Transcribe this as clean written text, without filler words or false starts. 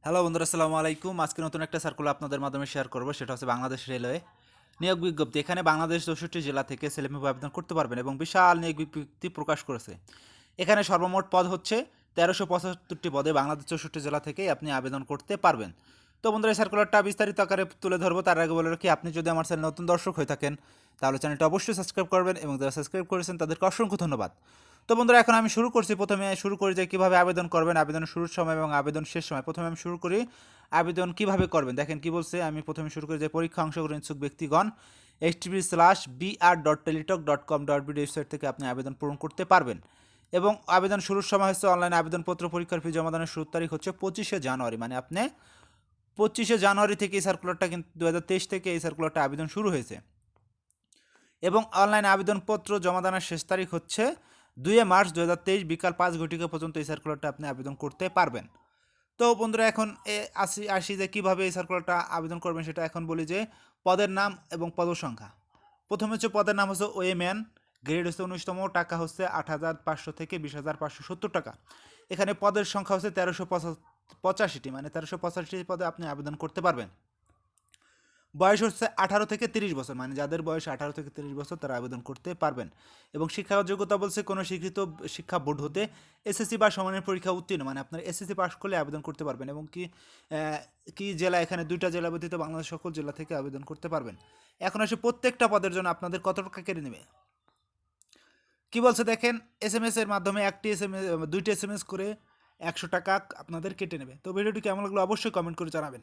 Hello বন্ধুরা, আসসালামু আলাইকুম। আজকে নতুন একটা সার্কুলার আপনাদের মাধ্যমে শেয়ার করব। সেটা হচ্ছে বাংলাদেশ রেলওয়ে নিয়োগ বিজ্ঞপ্তি। এখানে বাংলাদেশ 64 জেলা থেকে ছেলেমেয়ে আবেদন করতে পারবেন এবং বিশাল নিয়োগ বিজ্ঞপ্তি প্রকাশ করেছে। এখানে সর্বমোট পদ হচ্ছে 1375টি পদে বাংলাদেশ 64 জেলা থেকেই আপনি আবেদন করতে পারবেন। তো বন্ধুরা, এই সার্কুলারটা বিস্তারিত আকারে তুলে ধরবো। তার আগে বলে রাখি, আপনি যদি আমার চ্যানেল নতুন দর্শক হয়ে থাকেন তাহলে চ্যানেলটা অবশ্যই সাবস্ক্রাইব করবেন এবং যারা সাবস্ক্রাইব করেছেন তাদেরকে অসংখ্য ধন্যবাদ। তো বন্ধুরা, এখন আমি শুরু করছি। প্রথমে শুরু করি যে কীভাবে আবেদন করবেন, আবেদনের শুরুর সময় এবং আবেদন শেষ সময়। প্রথমে আমি শুরু করি আবেদন কিভাবে করবেন। দেখেন কি বলছে। আমি প্রথমে শুরু করি যে পরীক্ষা অংশগ্রহণ ইচ্ছুক ব্যক্তিগণ http:/br.teletalk.com.bd ওয়েবসাইট থেকে আপনি আবেদন পূরণ করতে পারবেন। এবং আবেদন শুরুর সময় হচ্ছে অনলাইন আবেদনপত্র পরীক্ষার ফি জমাদানের শুরুর তারিখ হচ্ছে 25শে জানুয়ারি। মানে আপনি 25শে জানুয়ারি থেকে এই সার্কুলারটা, কিন্তু 2023 থেকে এই সার্কুলারটা আবেদন শুরু হয়েছে। এবং অনলাইন আবেদনপত্র জমাদানের শেষ তারিখ হচ্ছে 2 মার্চ 2023 বিকাল 5 ঘটিকা পর্যন্ত এই সার্কুলারটা আপনি আবেদন করতে পারবেন। তো বন্ধুরা, এখন আসি যে কীভাবে এই সার্কুলারটা আবেদন করবেন সেটা এখন বলি। যে পদের নাম এবং পদসংখ্যা। প্রথমে হচ্ছে পদের নাম হচ্ছে ওয়েম্যান, গ্রেড হচ্ছে 19তম, টাকা হচ্ছে 8,500 থেকে 20,570 টাকা। এখানে পদের সংখ্যা হচ্ছে 1385টি, মানে 1385টি পদে আপনি আবেদন করতে পারবেন। বয়স হচ্ছে 18 থেকে 30 বছর, মানে যাদের বয়স 18 থেকে 30 বছর তারা আবেদন করতে পারবেন। এবং শিক্ষাগত যোগ্যতা বলছে কোনো স্বীকৃত শিক্ষা বোর্ড হতে এসএসসি বা সমানের পরীক্ষা উত্তীর্ণ, মানে আপনার এসএসসি পাস করলে আবেদন করতে পারবেন। এবং কি জেলা, এখানে 2টা জেলা ব্যতীত বাংলাদেশ সকল জেলা থেকে আবেদন করতে পারবেন। এখন আসে প্রত্যেকটা পদের জন্য আপনাদের কত টাকা কেটে নেবে। কি বলছে দেখেন, এসএমএস এর মাধ্যমে দুইটি এসএমএস করে 100 টাকা আপনাদের কেটে নেবে। তো ভিডিওটি কেমন লাগলো অবশ্যই কমেন্ট করে জানাবেন।